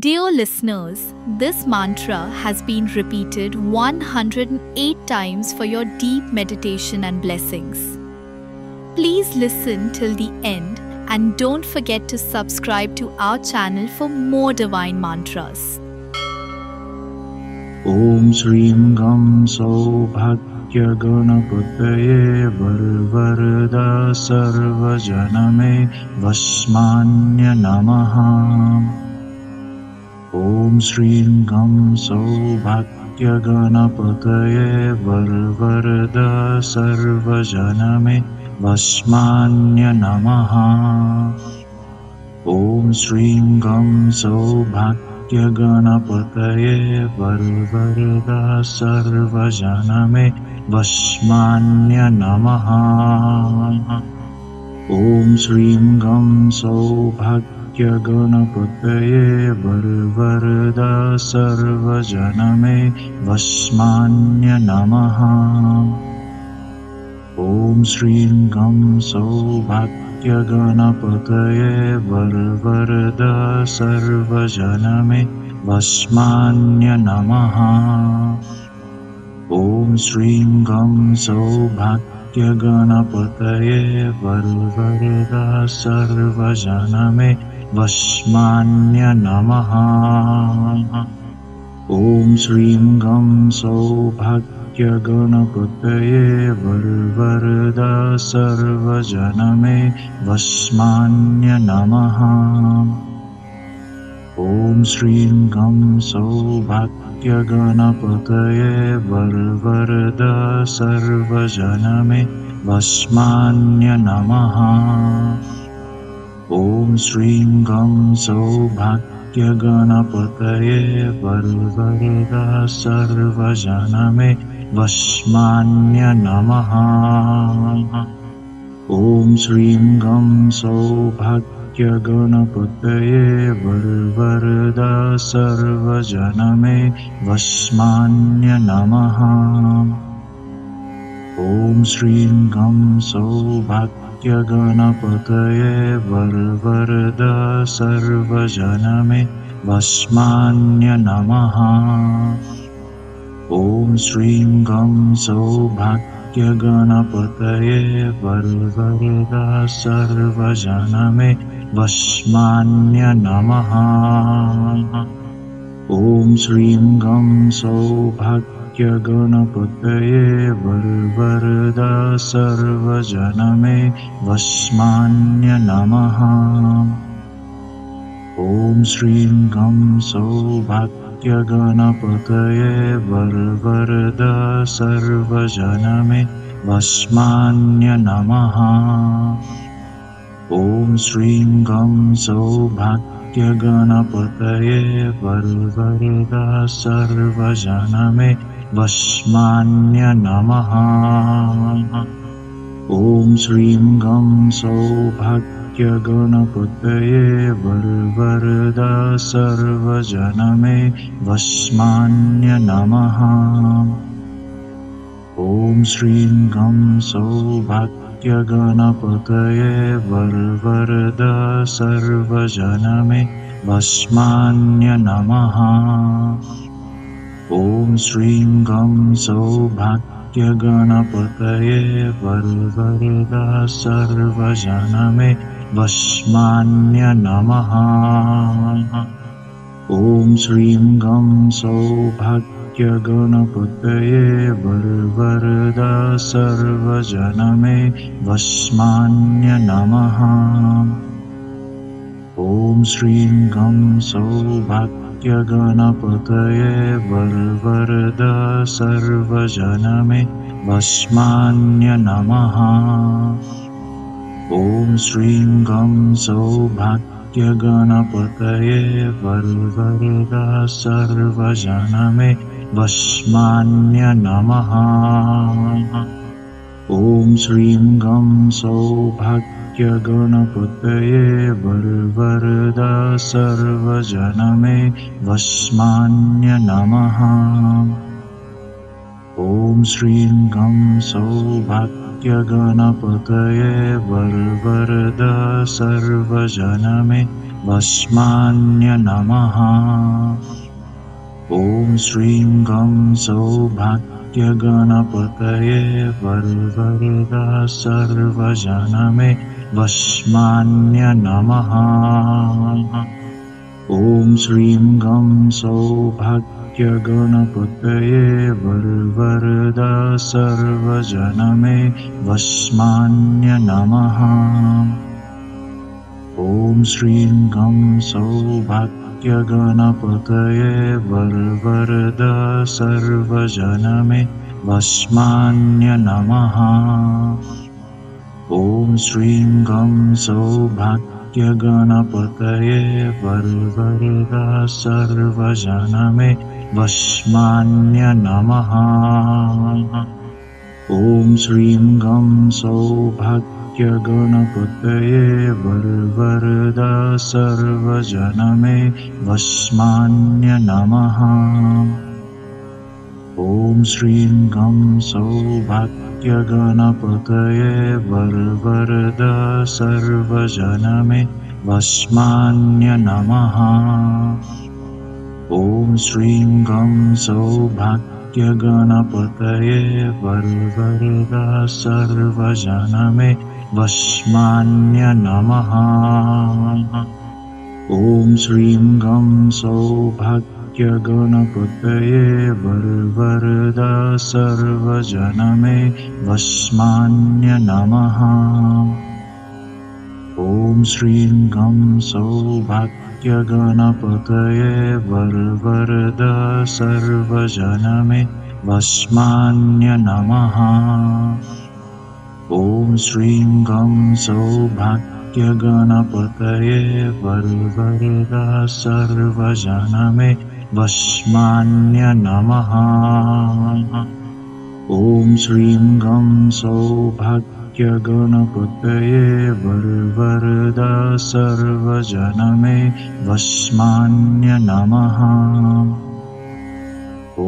Dear listeners, this mantra has been repeated 108 times for your deep meditation and blessings. Please listen till the end and don't forget to subscribe to our channel for more divine mantras. Om Shrim Gam Saubhagya Ganapataye Varvarada Sarvajaname Vasmanya Namaha. Om Shrim Gam Saubhagya Ganapataye Varvarada Sarvajaname Vasmanya Namaha. Om Shrim Gam Saubhagya Ganapataye Varvarada Sarvajaname Vasmanya Namaha. Om Shrim Gam Saubhagya Ganapataye Varvarada Sarvajaname Vasmanya Namaha. Om Shrim Gam Saubhagya Ganapataye Varvarada Sarvajaname Vasmanya Namaha. Om Shrim Gam Saubhagya Ganapataye Varvarada Sarvajaname Vasmanya Namaha. Om Shrim Gam Saubhagya Ganapataye Varvarada Sarvajaname Vasmanya Namaha. Om Shrim Gam Saubhagya Ganapataye Varvarada Sarvajaname Vasmanya Namaha. Om Shrim Gam Saubhagya Ganapataye Varvarada Sarvajaname Vasmanya Namaha. Om Shrim Gam Saubhagya Ganapataye Varvarada Sarvajaname Vasmanya Namaha. Om Shrim Gam Saubhagya Ganapataye Varvarada Sarvajaname Vasmanya Namaha. Om Shrim Gam Saubhagya Ganapataye Varvarada Sarvajaname Vasmanya Namaha. Om Shrim Gam Saubhagya Ganapataye Varvarada Sarvajaname Vasmanya Namaha. Om Shrim Gam Saubhagya Ganapataye Varvarada Sarvajaname Vasmanya Namaha. Om Shrim Gam Saubhagya Ganapataye Varvarada Sarvajaname Vasmanya Namaha. Om Shrim Gam Saubhagya Ganapataye Varvarada Sarvajaname Vasmanya Namaha. Om Shrim Gam Saubhagya Ganapataye Varvarada Sarvajaname Vasmanya Namaha. Om Shrim Gam Saubhagya Ganapataye Varvarada Sarvajaname Vasmanya Namaha. Om Shrim Gam Saubhagya Ganapataye Varvarada Sarvajaname Vasmanya Namaha. Om Shrim Gam Saubhagya Ganapataye Varvarada Sarvajaname Vasmanya Namaha. Om Shrim Gam Saubhagya Ganapataye Varvarada Sarvajaname Vasmanya Namaha. Om Shrim Gam Saubhagya Ganapataye Varvarada Sarvajaname Vasmanya Namaha. Om Shrim Gam Saubhagya Ganapataye Varvarada Sarvajaname भस्मान्य नमः। ॐ श्रीं गं सौभाग्यगणपतये वरवरदा सर्वजनमे भस्मान्य नमः। ॐ श्रीं गं सौभाग्यगणपतये वरवरदा सर्वजनमे भस्मान्य नमः। ॐ श्रीं गं सौभाग्यगणपतये वरवरदा सर्वजनमे भस्मान्य नमः। ॐ श्रीं गं सौभाग्यगणपतये वरवरदा सर्वजनमे भस्मान्य नमः। ॐ श्रीं गं सौभाग्यगणपतये वरवरदा सर्वजनमे भस्मान्य नमः। ॐ श्रीं गं सौभाग्यगणपतये वरवरदा सर्वजनमे भस्मान्य नमः। ॐ श्रीं गं सौभाग्यगणपतये वरवरदा सर्वजनमे भस्मान्य नमः। ॐ श्रीं गं सौभाग्यगणपतये वरवरदा सर्वजनमे भस्मान्य नमः। ॐ श्रीं गं सौभाग्यगणपतये वरवरदा सर्वजनमे भस्मान्य नमः। ॐ श्रीं गं सौभाग्यगणपतये वरवरदा सर्वजनमे भस्मान्य नमः। ॐ श्रीं गं सौभाग्यगणपतये वरवरदा सर्वजनमे भस्मान्य नमः। ॐ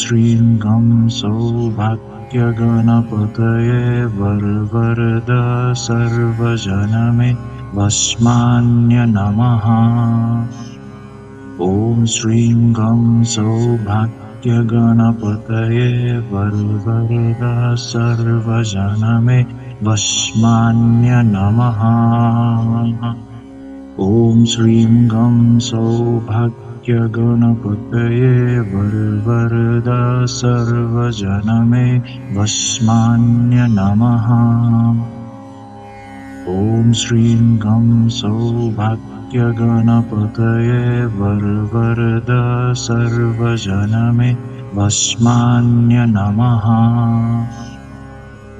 श्रीं गं सौभाग्यगणपतये वरवरदा सर्वजनमे भस्मान्य नमः। ॐ श्रीं गं सौभाग्यगणपतये वरवरदा सर्वजनमे भस्मान्य नमः। ॐ श्रीं गं सौभाग्यगणपतये वरवरदा सर्वजनमे भस्मान्य नमः। ॐ श्रीं गं सौभाग्यगणपतये वरवरदा सर्वजनमे भस्मान्य नमः।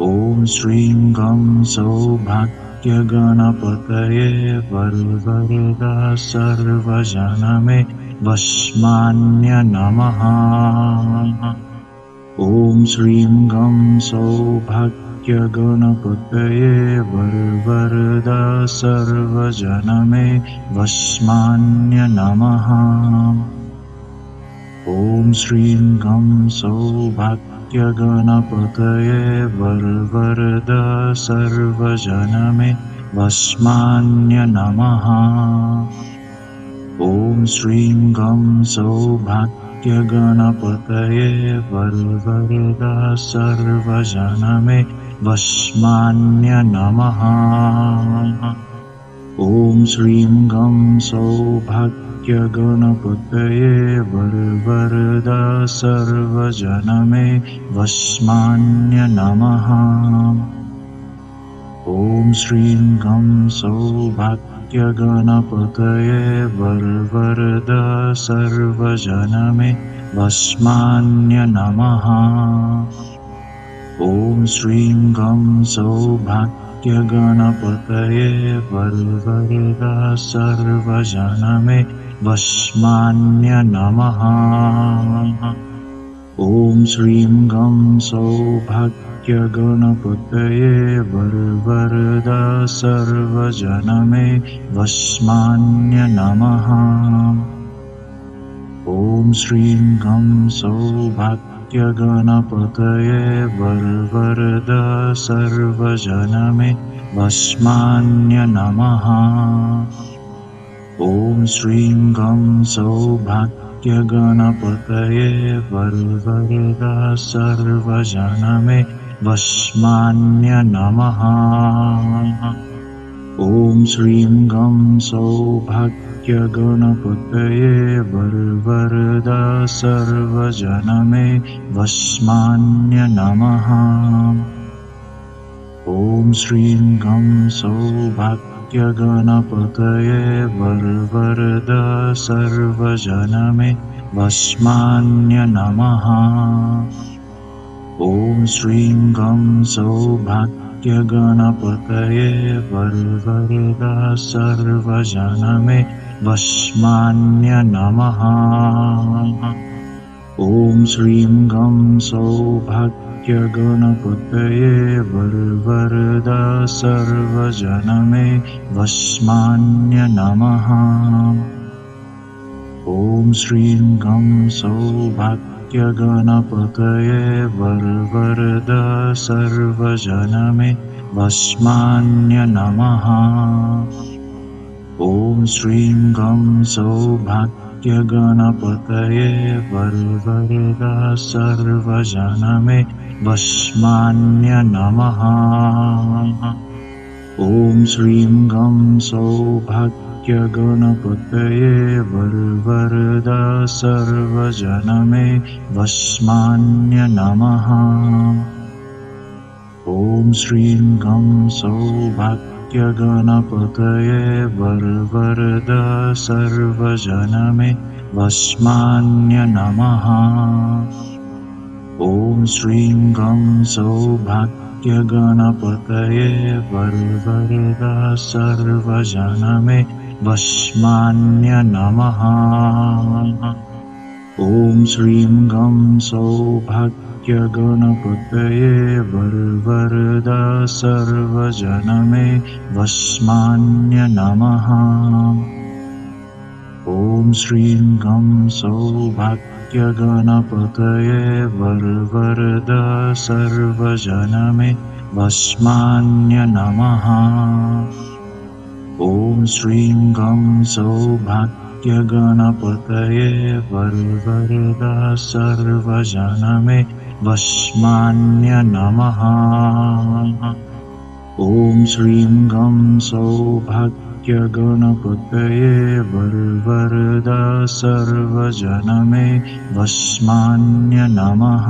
ॐ श्रीं गं सौभाग्यगणपतये वरवरदा सर्वजनमे भस्मान्य नमः। ॐ श्रीं गं सौभाग्यगणपतये वरवरदा सर्वजनमे भस्मान्य नमः। ॐ श्रीं गं सौभाग्यगणपतये वरवरदा सर्वजनमे भस्मान्य नमः। ॐ श्रीं गं सौभाग्यगणपतये वरवरदा सर्वजनमे भस्मान्य नमः। ॐ श्रीं गं सौभाग्यगणपतये वरवरदा सर्वजनमे भस्मान्य नमः। ॐ श्रीं गं सौभाग्यगणपतये वरवरदा सर्वजनमे भस्मान्य नमः। ॐ श्रीं गं सौभाग्यगणपतये वरवरदा सर्वजनमे भस्मान्य नमः। ॐ श्रीं गं सौभाग्यगणपतये वरवरदा सर्वजनमे भस्मान्य नमः। ॐ श्रीं गं सौभाग्यगणपतये वरवरदा सर्वजनमे भस्मान्य नमः। ॐ श्रीं गं सौभाग्यगणपतये वरवरदा सर्वजनमे वस्मान्य नमः। ॐ श्रीं गं सौभाग्यगणपतये वरवरदा सर्वजनमे वस्मान्य नमः। ॐ श्रीं गं सौभाग्यगणपतये वरवरदा सर्वजनमे वस्मान्य नमः। ॐ श्रीं गं सौभाग्यगणपतये वरवरदा सर्वजनमे वस्मान्य नमः। ॐ श्रीं गं सौभाग्यगणपतये वरवरदा सर्वजनमे वस्मान्य नमः। ॐ श्रीं गं सौभाग्यगणपतये वरवरदा सर्वजनमे वस्मान्य नमः। ॐ श्रीं गं सौभाग्यगणपतये वरवरदा सर्वजनमे वस्मान्य नमः। ॐ श्रीं गं सौभाग्यगणपतये वरवरदा सर्वजनमे वस्मान्य नमः। ॐ श्रीं गं सौभाग्यगणपतये वरवरदा सर्वजनमे वस्मान्य नमः। ॐ श्रीं गं सौभाग्यगणपतये वरवरदा सर्वजनमे वस्मान्य नमः। ॐ श्रीं गं सौभाग्यगणपतये वरवरदा सर्वजनमे वस्मान्य नमः। ॐ श्रीं गं सौभाग्यगणपतये वरवरदा सर्वजनमे वस्मान्य नमः। ॐ श्रीं गं सौभाग्यगणपतये वरवरदा सर्वजनमे वस्मान्य नमः। ॐ श्रीं गं सौभाग्यगणपतये वरवरदा सर्वजनमे वस्मान्य नमः।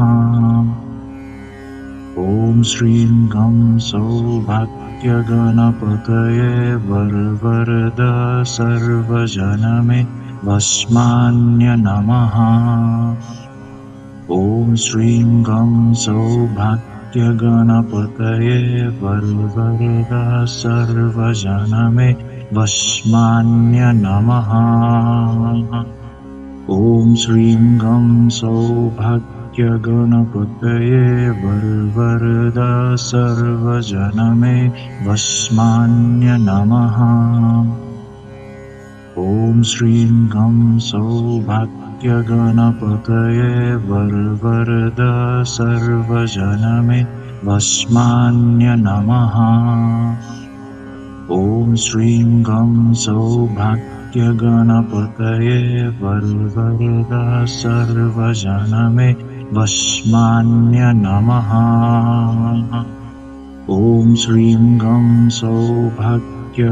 ॐ श्रीं गं सौभाग्यगणपतये वरवरदा सर्वजनमे वस्मान्य नमः। ॐ श्रीं गं सौभाग्यगणपतये वरवरदा सर्वजनमे वस्मान्य नमः। ॐ श्रीं गं सौभाग्यगणपतये वरवरदा सर्वजनमे वस्मान्य नमः। ॐ श्रीं गं सौभाग्यगणपतये वरवरदा सर्वजनमे वस्मान्य नमः। ॐ श्रीं गं सौभाग्यगणपतये वरवरदा सर्वजनमे वस्मान्य नमः। ॐ श्रीं गं सौभाग्यगणपतये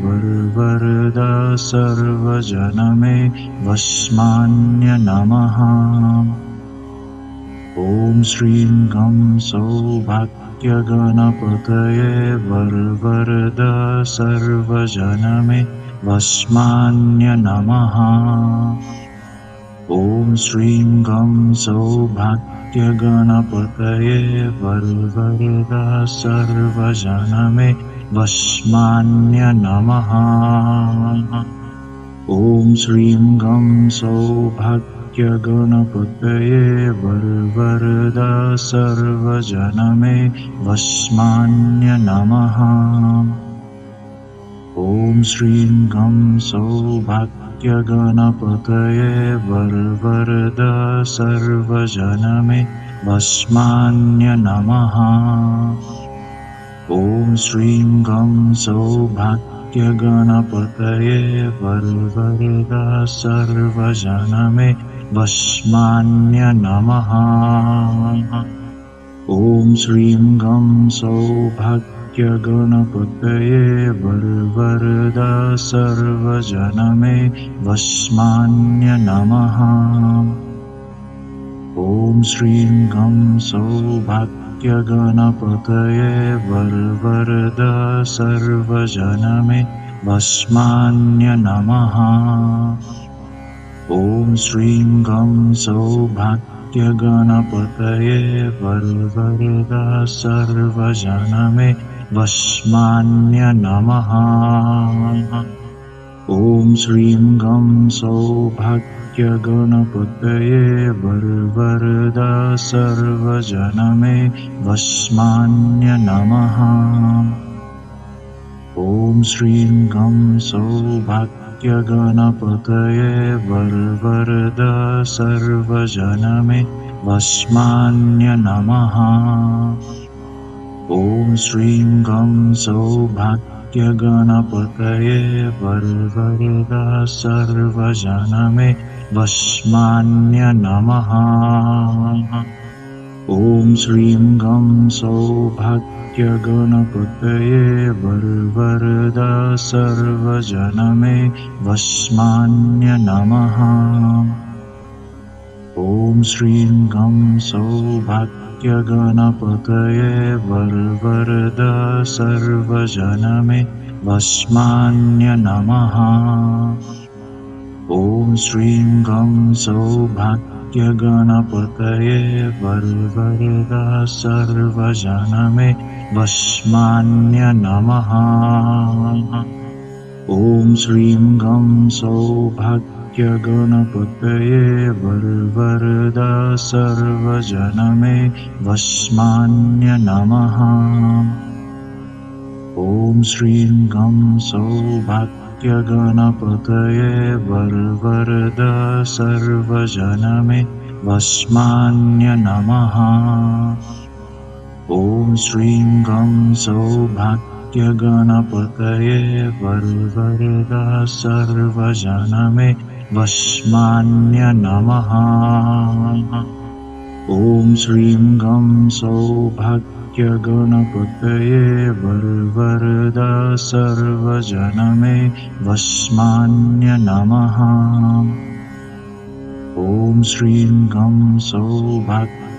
वरवरदा सर्वजनमे वस्मान्य नमः। ॐ श्रीं गं सौभाग्यगणपतये वरवरदा सर्वजनमे वस्मान्य नमः। ॐ श्रीं गं सौभाग्यगणपतये वरवरदा सर्वजनमे वस्मान्य नमः। ॐ श्रीं गं सौभाग्यगणपतये वरवरदा सर्वजनमे वस्मान्य नमः। ॐ श्रीं गं सौभाग्यगणपतये वरवरदा सर्वजनमे वस्मान्य नमः। ॐ श्रीं गं सौभाग्यगणपतये सौभाग्यगणपतये वरवरदा सर्वजनमे वस्मान्य नमः। ॐ श्रीं गं सौभाग्यगणपतये वरवरदा सर्वजनमे वस्मान्य नमः। ॐ श्रीं गं सौभाग्यगणपतये वरवरदा सर्वजनमे वस्मान्य नमः। ॐ श्रीं गं सौभाग्यगणपतये वरवरदा सर्वजनमे वस्मान्य नमः। ॐ श्रीं गं सौभाग्यगणपतये वरवरदा सर्वजनमे वस्मान्य नमः। ॐ श्रीं गं सौभाग्यगणपतये वरवरदा सर्वजनमे वस्मान्य नमः। ॐ श्रीं गं सौभाग्यगणपतये वरवरदा सर्वजनमे वस्मान्य नमः। ॐ श्रीं गं सौभाग्यगणपतये वरवरदा सर्वजनमे वस्मान्य नमः। ॐ श्रीं गं सौभाग्यगणपतये वरवरदा सर्वजनमे वस्मान्य नमः। ॐ श्रीं गं सौभाग्यगणपतये वरवरदा सर्वजनमे वस्मान्य नमः। ॐ श्रीं गं सौभाग्यगणपतये वरवरदा सर्वजनमे वस्मान्य नमः। ॐ श्रीं गं सौभाग्यगणपतये वरवरदा सर्वजनमे वस्मान्य नमः। ॐ श्रीं गं सौभाग्यगणपतये वरवरदा सर्वजनमे वस्मान्य नमः। ॐ श्रीं गं सौभाग्यगणपतये वरवरदा सर्वजनमे वस्मान्य नमः। ॐ श्रीं गं सौभाग्यगणपतये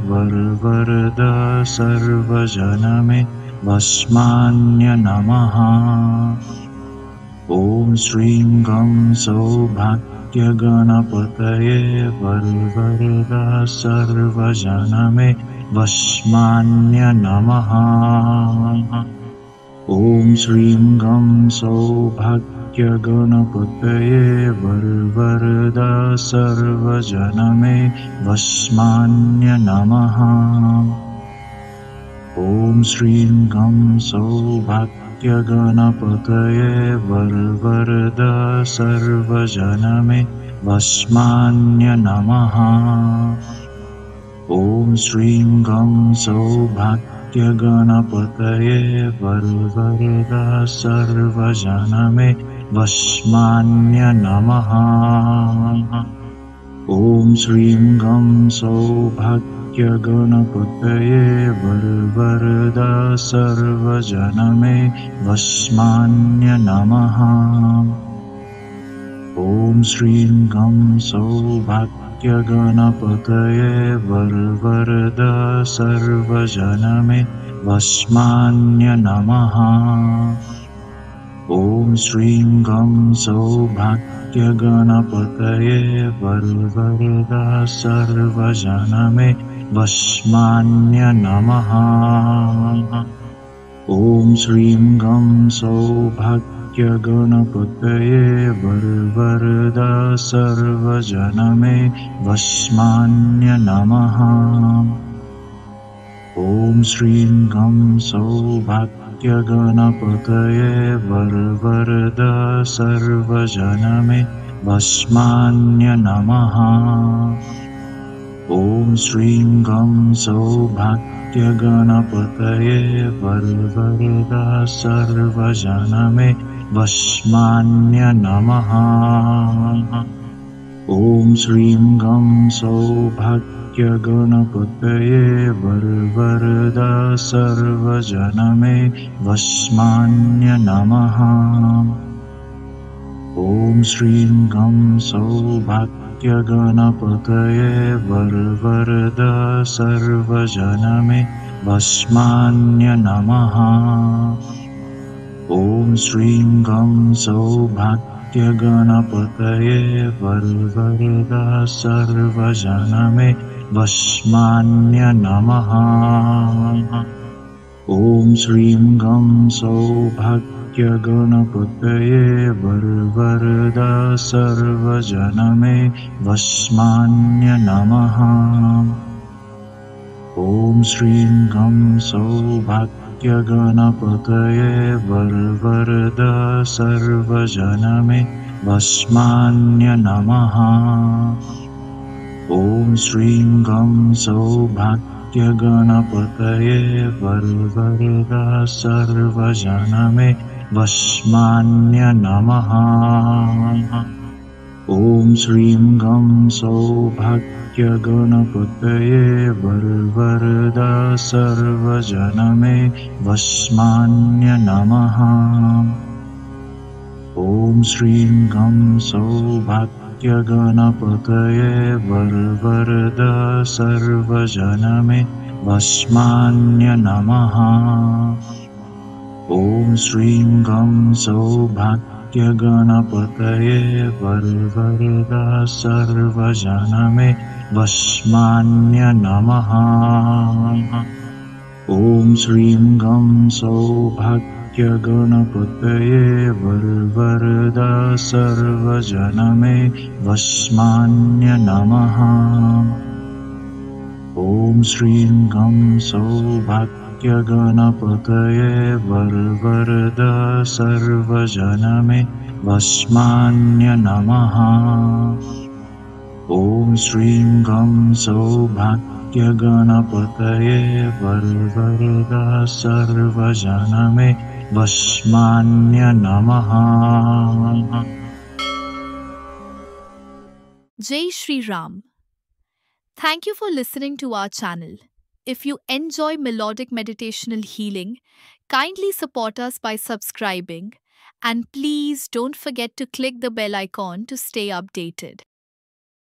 वरवरदा सर्वजनमे वस्मान्य नमः। ॐ श्रीं गं सौभाग्यगणपतये वरवरदा सर्वजनमे वस्मान्य नमः। ॐ श्रीं गं सौभाग्यगणपतये वरवरदा सर्वजनमे वस्मान्य नमः। ॐ श्रीं गं सौभाग्यगणपतये वरवरदा सर्वजनमे वस्मान्य नमः। ॐ श्रीं गं सौभाग्यगणपतये वरवरदा सर्वजनमे वस्मान्य नमः। ॐ श्रीं गं सौभाग्यगणपतये वरवरदा सर्वजनमे वस्मान्य नमः। ॐ श्रीं गं सौभाग्यगणपतये वरवरदा सर्वजनमे वस्मान्य नमः। ॐ श्रीं गं सौभाग्यगणपतये वरवरदा सर्वजनमे वस्मान्य नमः। ॐ श्रीं गं सौभाग्यगणपतये वरवरदा सर्वजनमे वस्मान्य नमः। ॐ श्रीं गं सौभाग्यगणपतये वरवरदा सर्वजनमे वस्मान्य नमः। ॐ श्रीं गं सौभाग्यगणपतये गणपतये वरवरदा सर्वजनमे वस्मान्य नमः। ॐ श्रीं गं सौभाग्यगणपतये वरवरदा सर्वजनमे वस्मान्य नमः। ॐ श्रीं गं सौभाग्यगणपतये वरवरदा सर्वजनमे वस्मान्य नमः। ॐ श्रीं गं सौभाग्यगणपतये वरवरदा सर्वजनमे वस्मान्य नमः। ॐ श्रीं गं सौभाग्यगणपतये वरवरदा सर्वजनमे वस्मान्य नमः। ॐ श्रीं गं सौभाग्यगणपतये वरवरदा सर्वजनमे वस्मान्य नमः। ॐ श्रीं गं सौभाग्यगणपतये वरवरदा सर्वजनमे वस्मान्य नमः। ॐ श्रीं गं सौभाग्यगणपतये वरवरदा सर्वजनमे वस्मान्य नमः। ॐ श्रीं गं सौभाग्यगणपतये वरवरदा सर्वजनमे वस्मान्य नमः। ॐ श्रीं गं सौभाग्यगणपतये वरवरदा सर्वजनमे वस्मान्य नमः। ॐ श्रीं गं सौभाग्यगणपतये वरवरदा सर्वजनमे वस्मान्य नमः। ॐ श्रीं गं सौभाग्यगणपतये वरवरदा सर्वजनमे वस्मान्य नमः। ॐ श्रीं गं सौभाग्यगणपतये वरवरदा सर्वजनमे वस्मान्य नमः। Jai Shri Ram. Thank you for listening to our channel. If you enjoy melodic meditational healing, kindly support us by subscribing, and please don't forget to click the bell icon to stay updated.